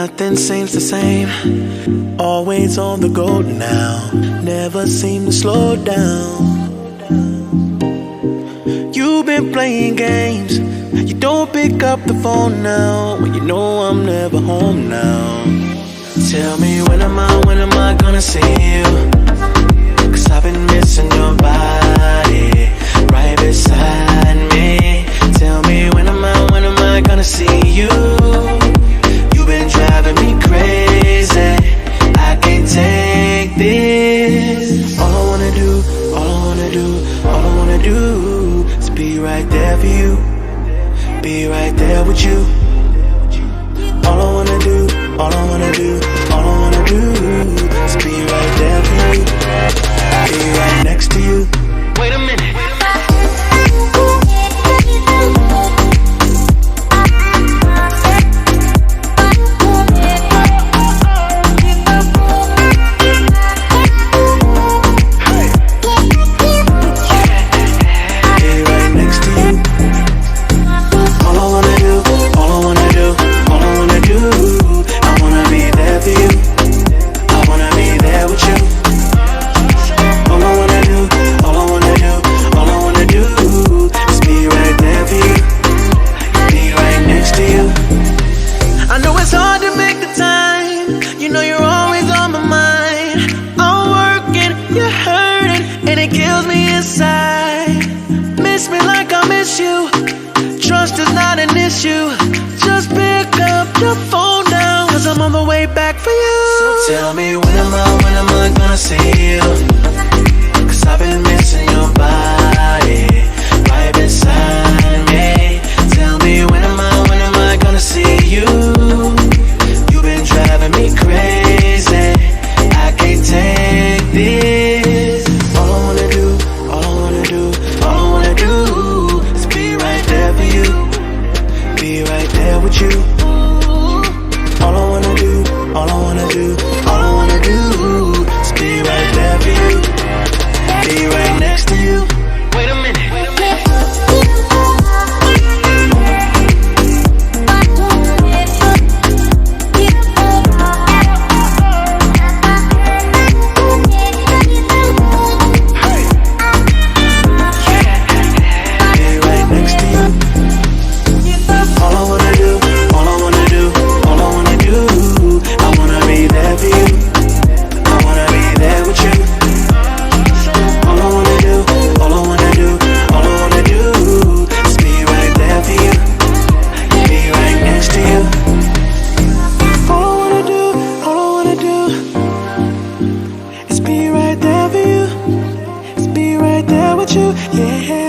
Nothing seems the same. Always on the go now. Never seem to slow down. You've been playing games. You don't pick up the phone now when you know I'm never home now. Tell me when am I gonna see you? Cause I've been missing your body right beside me. Tell me when am I gonna see you? You've been driving me crazy. I can't take this. All I wanna do is be right there for you. Be right there with you. All I wanna do is be right there for you. Be right next to you. Wait a minute. Tell me when am I gonna see you? Cause I've been missing your body right beside me. Tell me when am I gonna see you? You've been driving me crazy. I can't take this. All I wanna do is be right there for you. Be right there with you. All I wanna do is be right there for you. Be right next to you. Wait a minute. Yeah.